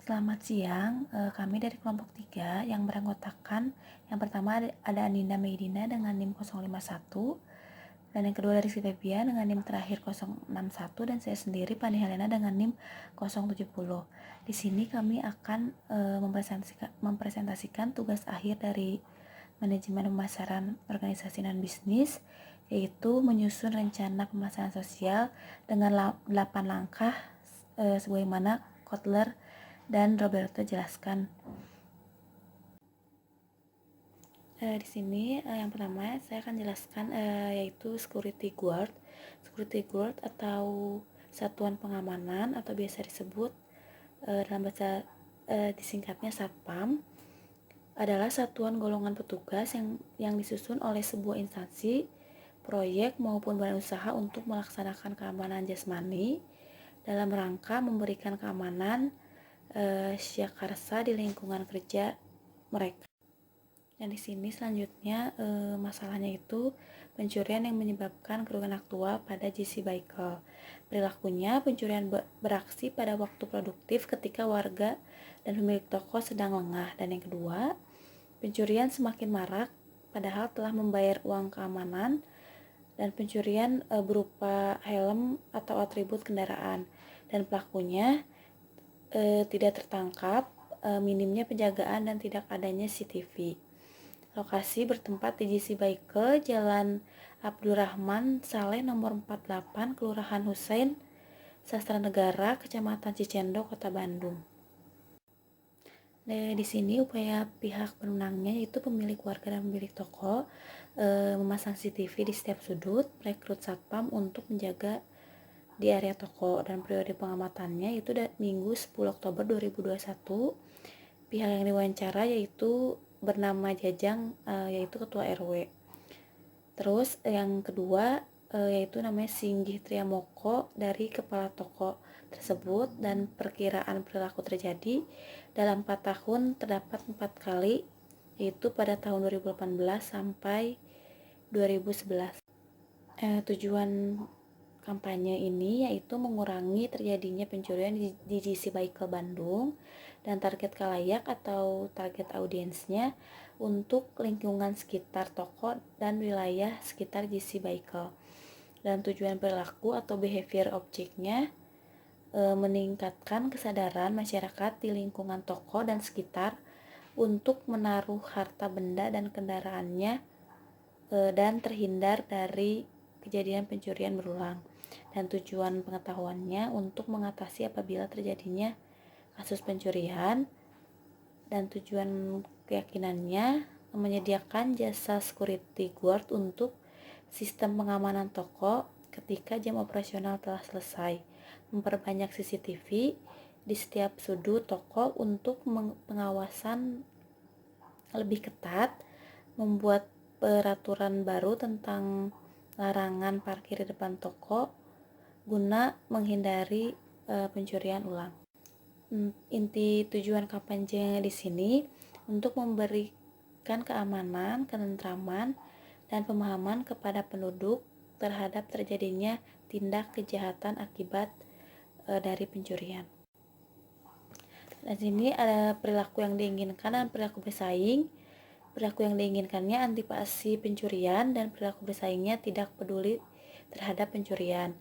Selamat siang, kami dari kelompok 3 yang beranggotakan yang pertama ada Aninda Meidina dengan NIM 051 dan yang kedua dari Febian dengan NIM terakhir 061 dan saya sendiri Pani Helena dengan NIM 070. Di sini kami akan mempresentasikan tugas akhir dari manajemen pemasaran organisasi dan bisnis, yaitu menyusun rencana pemasaran sosial dengan 8 langkah sebagaimana Kotler dan Roberto jelaskan. Di sini yang pertama saya akan jelaskan yaitu security guard. Security guard atau satuan pengamanan atau biasa disebut dalam bahasa disingkatnya satpam adalah satuan golongan petugas yang disusun oleh sebuah instansi, proyek maupun badan usaha untuk melaksanakan keamanan jasmani dalam rangka memberikan keamanan syakarsa di lingkungan kerja mereka. Dan di sini selanjutnya masalahnya itu pencurian yang menyebabkan kerugian aktual pada JC Bicycle. Perilakunya pencurian beraksi pada waktu produktif ketika warga dan pemilik toko sedang lengah. Dan yang kedua, pencurian semakin marak padahal telah membayar uang keamanan, dan pencurian berupa helm atau atribut kendaraan, dan pelakunya tidak tertangkap, minimnya penjagaan dan tidak adanya CCTV. Lokasi bertempat di JC Bicycle, Jalan Abdurrahman Saleh nomor 48, Kelurahan Husein, Sastra Negara, Kecamatan Cicendo, Kota Bandung. Di sini upaya pihak pemenangnya yaitu pemilik warga dan pemilik toko memasang CCTV di setiap sudut, merekrut satpam untuk menjaga di area toko, dan periode pengamatannya itu Minggu 10 Oktober 2021. Pihak yang diwawancara yaitu bernama Jajang, yaitu ketua RW. Terus yang kedua yaitu namanya Singgih Triamoko dari kepala toko tersebut, dan perkiraan perilaku terjadi dalam 4 tahun terdapat 4 kali, yaitu pada tahun 2018 sampai 2011. Tujuan kampanye ini yaitu mengurangi terjadinya pencurian di JC Bicycle Bandung, dan target khalayak atau target audiensnya untuk lingkungan sekitar toko dan wilayah sekitar JC Bicycle. Dan tujuan perilaku atau behavior objeknya meningkatkan kesadaran masyarakat di lingkungan toko dan sekitar untuk menaruh harta benda dan kendaraannya dan terhindar dari kejadian pencurian berulang. Dan tujuan pengetahuannya untuk mengatasi apabila terjadinya kasus pencurian, dan tujuan keyakinannya menyediakan jasa security guard untuk sistem pengamanan toko ketika jam operasional telah selesai, memperbanyak CCTV di setiap sudut toko untuk pengawasan lebih ketat, membuat peraturan baru tentang larangan parkir di depan toko guna menghindari pencurian ulang. Inti tujuan kampanye di sini untuk memberikan keamanan, ketentraman, dan pemahaman kepada penduduk terhadap terjadinya tindak kejahatan akibat dari pencurian. Di sini ada perilaku yang diinginkan dan perilaku bersaing. Perilaku yang diinginkannya antisipasi pencurian, dan perilaku bersaingnya tidak peduli terhadap pencurian.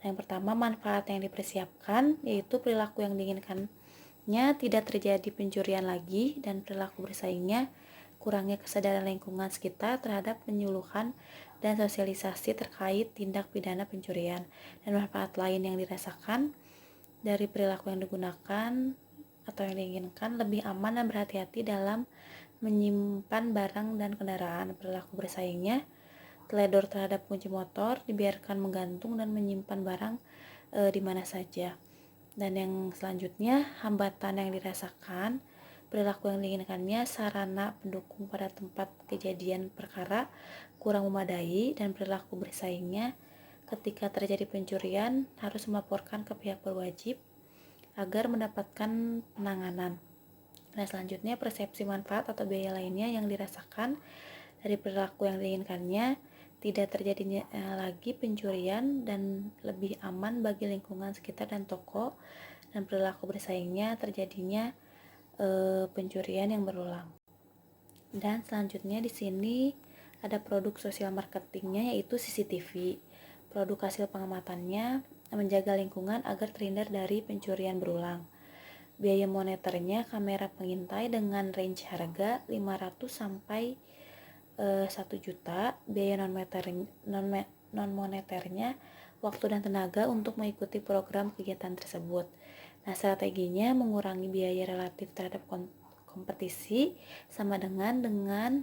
Yang pertama, manfaat yang dipersiapkan yaitu perilaku yang diinginkannya tidak terjadi pencurian lagi, dan perilaku bersaingnya kurangnya kesadaran lingkungan sekitar terhadap penyuluhan dan sosialisasi terkait tindak pidana pencurian. Dan manfaat lain yang dirasakan dari perilaku yang digunakan atau yang diinginkan lebih aman dan berhati-hati dalam menyimpan barang dan kendaraan. Perilaku bersaingnya teledor terhadap kunci motor, dibiarkan menggantung dan menyimpan barang di mana saja. Dan yang selanjutnya, hambatan yang dirasakan, perilaku yang diinginkannya sarana pendukung pada tempat kejadian perkara kurang memadai, dan perilaku bersaingnya ketika terjadi pencurian harus melaporkan ke pihak berwajib agar mendapatkan penanganan. Nah, selanjutnya persepsi manfaat atau biaya lainnya yang dirasakan dari perilaku yang diinginkannya tidak terjadinya lagi pencurian dan lebih aman bagi lingkungan sekitar dan toko. dan perilaku bersaingnya terjadinya pencurian yang berulang. Dan selanjutnya di sini ada produk sosial marketingnya, yaitu CCTV. Produk hasil pengamatannya menjaga lingkungan agar terhindar dari pencurian berulang. Biaya moneternya kamera pengintai dengan range harga 500 sampai 1 juta. Biaya non moneternya waktu dan tenaga untuk mengikuti program kegiatan tersebut. Nah, strateginya mengurangi biaya relatif terhadap kompetisi sama dengan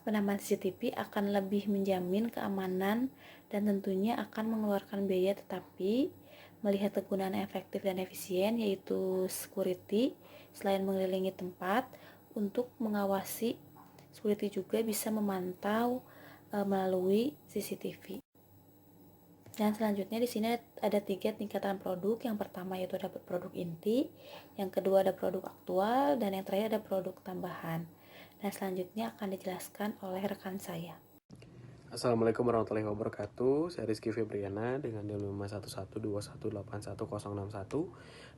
penambahan CCTV akan lebih menjamin keamanan dan tentunya akan mengeluarkan biaya, tetapi melihat kegunaan efektif dan efisien, yaitu security. Selain mengelilingi tempat untuk mengawasi, security juga bisa memantau melalui CCTV. Dan selanjutnya di sini ada 3 tingkatan produk. Yang pertama yaitu ada produk inti, yang kedua ada produk aktual, dan yang terakhir ada produk tambahan. Nah, selanjutnya akan dijelaskan oleh rekan saya. Assalamualaikum warahmatullahi wabarakatuh. Saya Rizky Febriana dengan NIM 51121210661.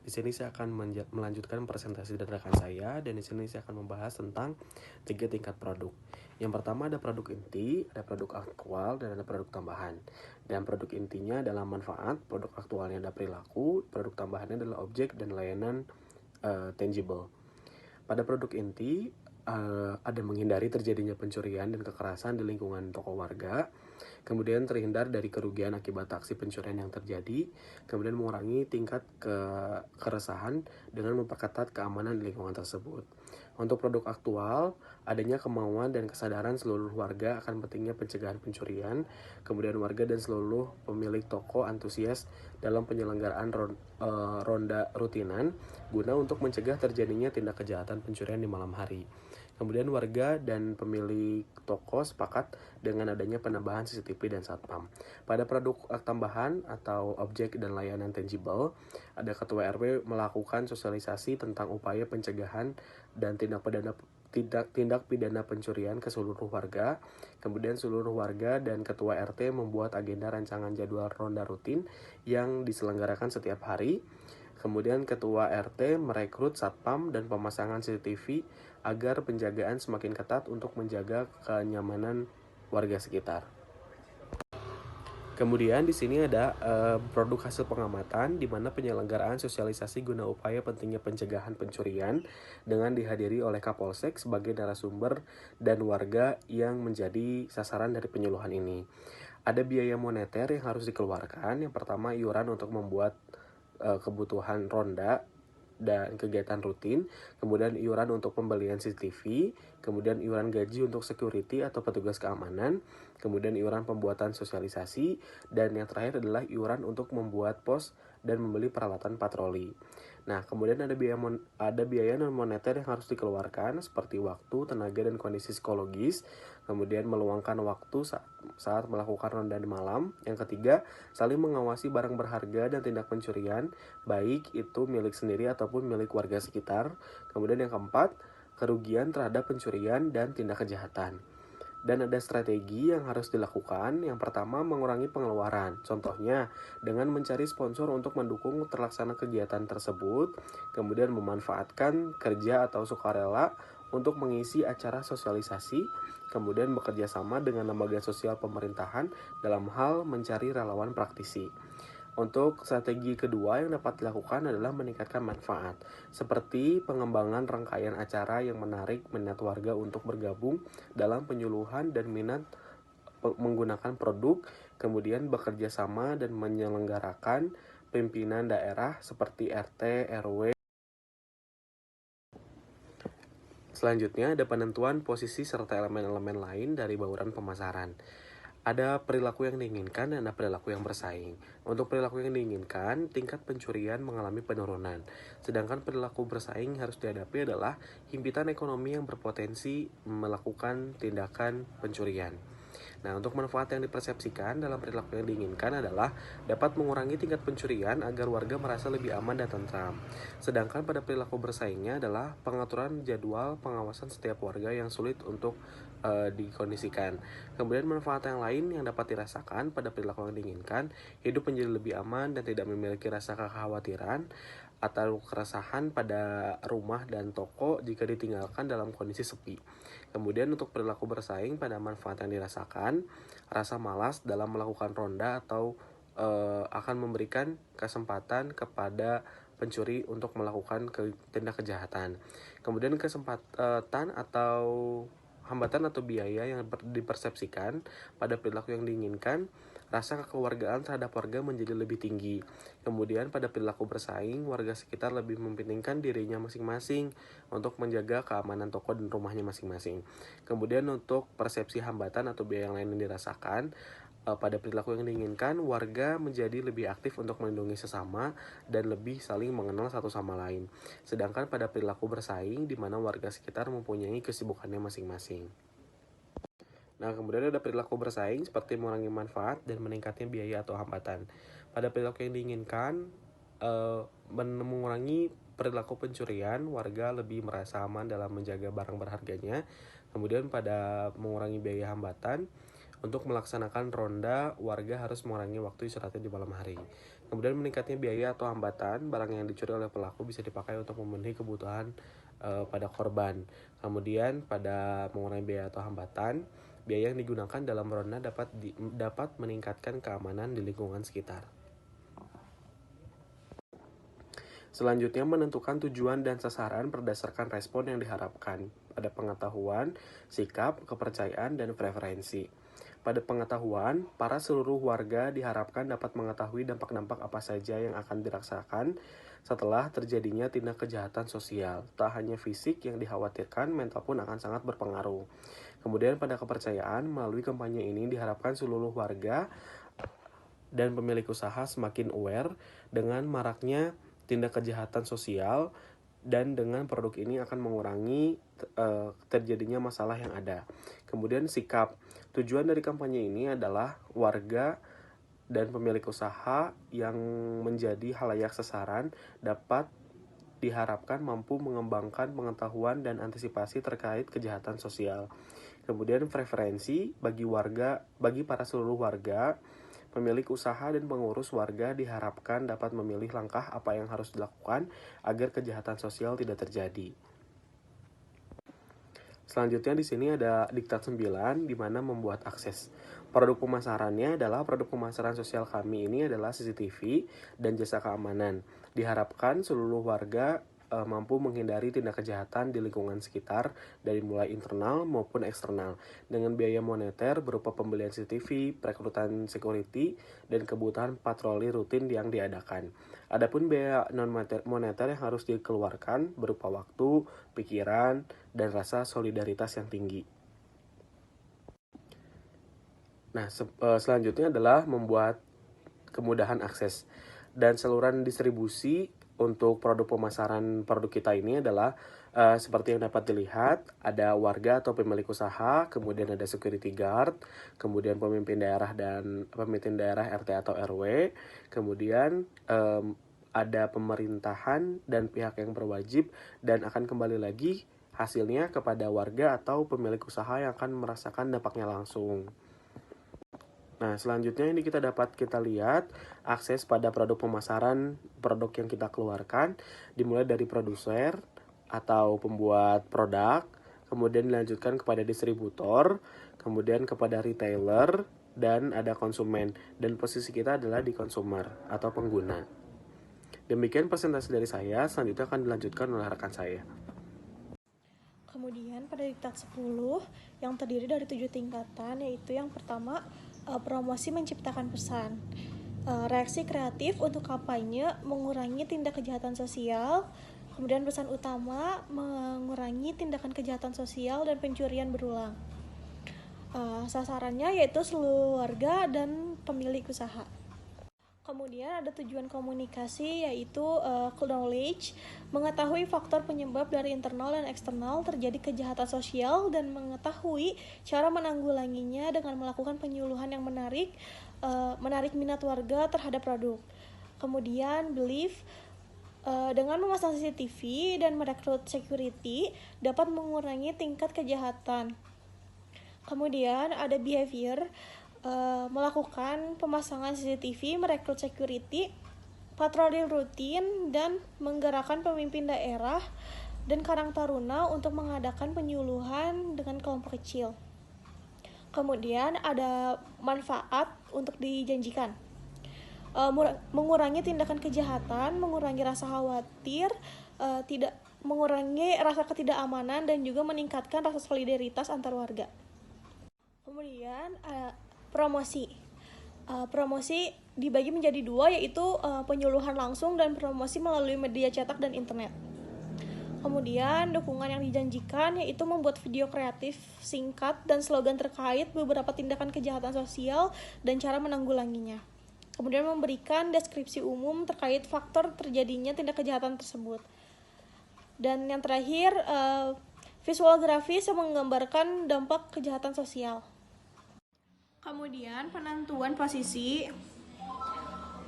Di sini saya akan melanjutkan presentasi dari rekan saya, dan di sini saya akan membahas tentang 3 tingkat produk. Yang pertama ada produk inti, ada produk aktual, dan ada produk tambahan. Dan produk intinya adalah manfaat, produk aktualnya ada perilaku, produk tambahannya adalah objek dan layanan tangible. Pada produk inti ada menghindari terjadinya pencurian dan kekerasan di lingkungan toko warga, kemudian terhindar dari kerugian akibat aksi pencurian yang terjadi, kemudian mengurangi tingkat keresahan dengan memperketat keamanan di lingkungan tersebut. Untuk produk aktual, adanya kemauan dan kesadaran seluruh warga akan pentingnya pencegahan pencurian, kemudian warga dan seluruh pemilik toko antusias dalam penyelenggaraan ronda rutinan guna untuk mencegah terjadinya tindak kejahatan pencurian di malam hari. Kemudian warga dan pemilik toko sepakat dengan adanya penambahan CCTV dan satpam. Pada produk tambahan atau objek dan layanan tangible, ada ketua RW melakukan sosialisasi tentang upaya pencegahan dan tindak pidana pencurian ke seluruh warga. Kemudian seluruh warga dan ketua RT membuat agenda rancangan jadwal ronda rutin yang diselenggarakan setiap hari. Kemudian ketua RT merekrut satpam dan pemasangan CCTV agar penjagaan semakin ketat untuk menjaga kenyamanan warga sekitar. Kemudian di sini ada produk hasil pengamatan, di mana penyelenggaraan sosialisasi guna upaya pentingnya pencegahan pencurian dengan dihadiri oleh Kapolsek sebagai narasumber dan warga yang menjadi sasaran dari penyuluhan ini. Ada biaya moneter yang harus dikeluarkan. Yang pertama, iuran untuk membuat kebutuhan ronda dan kegiatan rutin, kemudian iuran untuk pembelian CCTV, kemudian iuran gaji untuk security atau petugas keamanan, kemudian iuran pembuatan sosialisasi, dan yang terakhir adalah iuran untuk membuat pos dan membeli peralatan patroli. Nah, kemudian ada biaya non moneter yang harus dikeluarkan seperti waktu, tenaga, dan kondisi psikologis, kemudian meluangkan waktu saat melakukan ronda di malam. Yang ketiga, saling mengawasi barang berharga dan tindak pencurian, baik itu milik sendiri ataupun milik warga sekitar. Kemudian yang keempat, kerugian terhadap pencurian dan tindak kejahatan. Dan ada strategi yang harus dilakukan. Yang pertama, mengurangi pengeluaran. Contohnya, dengan mencari sponsor untuk mendukung terlaksana kegiatan tersebut, kemudian memanfaatkan kerja atau sukarela untuk mengisi acara sosialisasi, kemudian bekerja sama dengan lembaga sosial pemerintahan dalam hal mencari relawan praktisi. Untuk strategi kedua yang dapat dilakukan adalah meningkatkan manfaat, seperti pengembangan rangkaian acara yang menarik minat warga untuk bergabung dalam penyuluhan dan minat menggunakan produk, kemudian bekerja sama dan menyelenggarakan pimpinan daerah seperti RT, RW. Selanjutnya ada penentuan posisi serta elemen-elemen lain dari bauran pemasaran. Ada perilaku yang diinginkan dan ada perilaku yang bersaing. Untuk perilaku yang diinginkan, tingkat pencurian mengalami penurunan. Sedangkan perilaku bersaing harus dihadapi adalah himpitan ekonomi yang berpotensi melakukan tindakan pencurian. Nah, untuk manfaat yang dipersepsikan dalam perilaku yang diinginkan adalah dapat mengurangi tingkat pencurian agar warga merasa lebih aman dan tentram. Sedangkan pada perilaku bersaingnya adalah pengaturan jadwal pengawasan setiap warga yang sulit untuk dikondisikan. Kemudian manfaat yang lain yang dapat dirasakan pada perilaku yang diinginkan, hidup menjadi lebih aman dan tidak memiliki rasa kekhawatiran. atau keresahan pada rumah dan toko jika ditinggalkan dalam kondisi sepi. Kemudian untuk perilaku bersaing pada manfaat yang dirasakan, rasa malas dalam melakukan ronda atau akan memberikan kesempatan kepada pencuri untuk melakukan tindak kejahatan. Kemudian kesempatan atau hambatan atau biaya yang dipersepsikan pada perilaku yang diinginkan, rasa kekeluargaan terhadap warga menjadi lebih tinggi. Kemudian pada perilaku bersaing, warga sekitar lebih mementingkan dirinya masing-masing untuk menjaga keamanan toko dan rumahnya masing-masing. Kemudian untuk persepsi hambatan atau biaya yang lain yang dirasakan, pada perilaku yang diinginkan, warga menjadi lebih aktif untuk melindungi sesama dan lebih saling mengenal satu sama lain. Sedangkan pada perilaku bersaing, di mana warga sekitar mempunyai kesibukannya masing-masing. Nah, kemudian ada perilaku bersaing seperti mengurangi manfaat dan meningkatnya biaya atau hambatan. Pada perilaku yang diinginkan, mengurangi perilaku pencurian, warga lebih merasa aman dalam menjaga barang berharganya. Kemudian pada mengurangi biaya hambatan, untuk melaksanakan ronda, warga harus mengurangi waktu istirahatnya di malam hari. Kemudian meningkatnya biaya atau hambatan, barang yang dicuri oleh pelaku bisa dipakai untuk memenuhi kebutuhan pada korban. Kemudian pada mengurangi biaya atau hambatan, biaya yang digunakan dalam ronda dapat meningkatkan keamanan di lingkungan sekitar. Selanjutnya, menentukan tujuan dan sasaran berdasarkan respon yang diharapkan pada pengetahuan, sikap, kepercayaan, dan preferensi. Pada pengetahuan, para seluruh warga diharapkan dapat mengetahui dampak-dampak apa saja yang akan dirasakan setelah terjadinya tindak kejahatan sosial. Tak hanya fisik yang dikhawatirkan, mental pun akan sangat berpengaruh. Kemudian pada kepercayaan, melalui kampanye ini diharapkan seluruh warga dan pemilik usaha semakin aware dengan maraknya tindak kejahatan sosial, dan dengan produk ini akan mengurangi terjadinya masalah yang ada. Kemudian sikap. Tujuan dari kampanye ini adalah warga dan pemilik usaha yang menjadi khalayak sasaran dapat diharapkan mampu mengembangkan pengetahuan dan antisipasi terkait kejahatan sosial. Kemudian preferensi bagi para seluruh warga, pemilik usaha dan pengurus warga diharapkan dapat memilih langkah apa yang harus dilakukan agar kejahatan sosial tidak terjadi. Selanjutnya di sini ada diktat 9 di mana membuat akses. Produk pemasarannya adalah produk pemasaran sosial kami ini adalah CCTV dan jasa keamanan. Diharapkan seluruh warga mampu menghindari tindak kejahatan di lingkungan sekitar dari mulai internal maupun eksternal dengan biaya moneter berupa pembelian CCTV, perekrutan security, dan kebutuhan patroli rutin yang diadakan. Adapun biaya non-moneter yang harus dikeluarkan berupa waktu, pikiran, dan rasa solidaritas yang tinggi. Nah, selanjutnya adalah membuat kemudahan akses dan saluran distribusi untuk produk pemasaran produk kita ini adalah seperti yang dapat dilihat, ada warga atau pemilik usaha, kemudian ada security guard, kemudian pemimpin daerah RT atau RW, kemudian ada pemerintahan dan pihak yang berwajib, dan akan kembali lagi hasilnya kepada warga atau pemilik usaha yang akan merasakan dampaknya langsung. Nah, selanjutnya ini kita lihat akses pada produk pemasaran produk yang kita keluarkan, dimulai dari produser atau pembuat produk, kemudian dilanjutkan kepada distributor, kemudian kepada retailer, dan ada konsumen. Dan posisi kita adalah di consumer atau pengguna. Demikian presentasi dari saya, selanjutnya akan dilanjutkan oleh rekan saya. Kemudian pada diktat 10 yang terdiri dari 7 tingkatan, yaitu yang pertama, promosi menciptakan pesan. Reaksi kreatif untuk kampanye mengurangi tindak kejahatan sosial. Kemudian pesan utama mengurangi tindakan kejahatan sosial dan pencurian berulang. Sasarannya yaitu seluruh warga dan pemilik usaha. Kemudian ada tujuan komunikasi, yaitu knowledge, mengetahui faktor penyebab dari internal dan eksternal terjadi kejahatan sosial dan mengetahui cara menanggulanginya dengan melakukan penyuluhan yang menarik minat warga terhadap produk. Kemudian belief, dengan memasang CCTV dan merekrut security dapat mengurangi tingkat kejahatan. Kemudian ada behavior, melakukan pemasangan CCTV, merekrut security, patroli rutin, dan menggerakkan pemimpin daerah dan Karang Taruna untuk mengadakan penyuluhan dengan kelompok kecil. Kemudian ada manfaat untuk dijanjikan. Mengurangi tindakan kejahatan, mengurangi rasa khawatir, mengurangi rasa ketidakamanan, dan juga meningkatkan rasa solidaritas antar warga. Kemudian promosi. Promosi dibagi menjadi dua, yaitu penyuluhan langsung dan promosi melalui media cetak dan internet. Kemudian dukungan yang dijanjikan yaitu membuat video kreatif singkat dan slogan terkait beberapa tindakan kejahatan sosial dan cara menanggulanginya. Kemudian memberikan deskripsi umum terkait faktor terjadinya tindak kejahatan tersebut. Dan yang terakhir, visual grafis yang menggambarkan dampak kejahatan sosial. Kemudian penentuan posisi.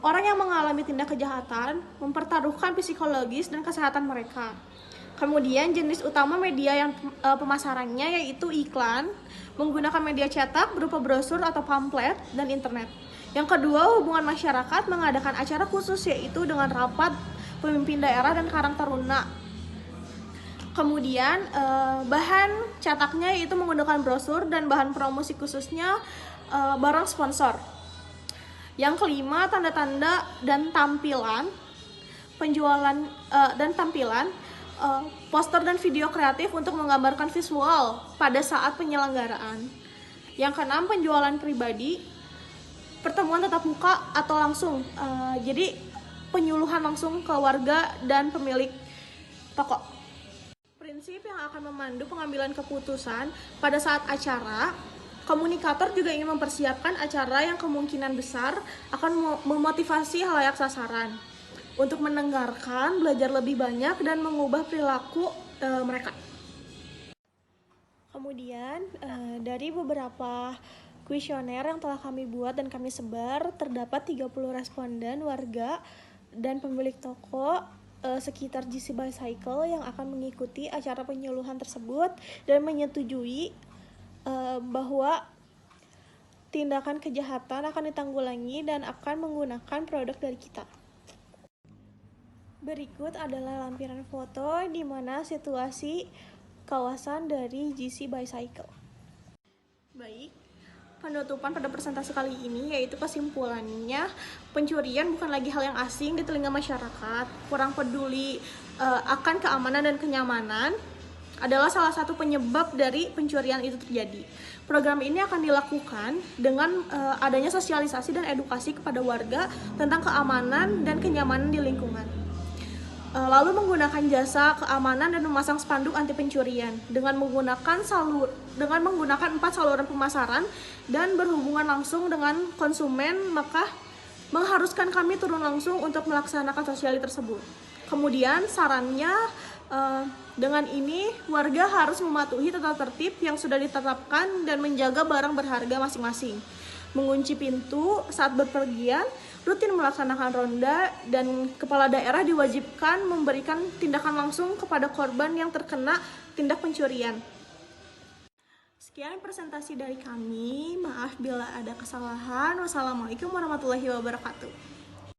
Orang yang mengalami tindak kejahatan mempertaruhkan psikologis dan kesehatan mereka. Kemudian jenis utama media yang pemasarannya yaitu iklan, menggunakan media cetak berupa brosur atau pamflet, dan internet. Yang kedua, hubungan masyarakat, mengadakan acara khusus yaitu dengan rapat pemimpin daerah dan Karang Taruna. Kemudian bahan cetaknya yaitu menggunakan brosur, dan bahan promosi khususnya barang sponsor. Yang kelima, tanda-tanda dan tampilan penjualan dan tampilan poster dan video kreatif untuk menggambarkan visual pada saat penyelenggaraan. Yang keenam, penjualan pribadi, pertemuan tatap muka atau langsung. Jadi penyuluhan langsung ke warga dan pemilik toko. Prinsip yang akan memandu pengambilan keputusan pada saat acara. Komunikator juga ingin mempersiapkan acara yang kemungkinan besar akan memotivasi khalayak sasaran untuk mendengarkan, belajar lebih banyak, dan mengubah perilaku mereka. Kemudian dari beberapa kuesioner yang telah kami buat dan kami sebar, terdapat 30 responden warga dan pemilik toko sekitar GC Bicycle yang akan mengikuti acara penyuluhan tersebut dan menyetujui bahwa tindakan kejahatan akan ditanggulangi dan akan menggunakan produk dari kita. Berikut adalah lampiran foto di mana situasi kawasan dari GC Bicycle. Baik, penutupan pada presentasi kali ini yaitu kesimpulannya, pencurian bukan lagi hal yang asing di telinga masyarakat. Kurang peduli akan keamanan dan kenyamanan adalah salah satu penyebab dari pencurian itu terjadi. Program ini akan dilakukan dengan adanya sosialisasi dan edukasi kepada warga tentang keamanan dan kenyamanan di lingkungan. Lalu menggunakan jasa keamanan dan memasang spanduk anti pencurian dengan menggunakan 4 saluran pemasaran dan berhubungan langsung dengan konsumen, maka mengharuskan kami turun langsung untuk melaksanakan sosialisasi tersebut. Kemudian sarannya, dengan ini warga harus mematuhi tata tertib yang sudah ditetapkan dan menjaga barang berharga masing-masing, mengunci pintu saat bepergian, rutin melaksanakan ronda, dan kepala daerah diwajibkan memberikan tindakan langsung kepada korban yang terkena tindak pencurian. Sekian presentasi dari kami, maaf bila ada kesalahan. Wassalamualaikum warahmatullahi wabarakatuh.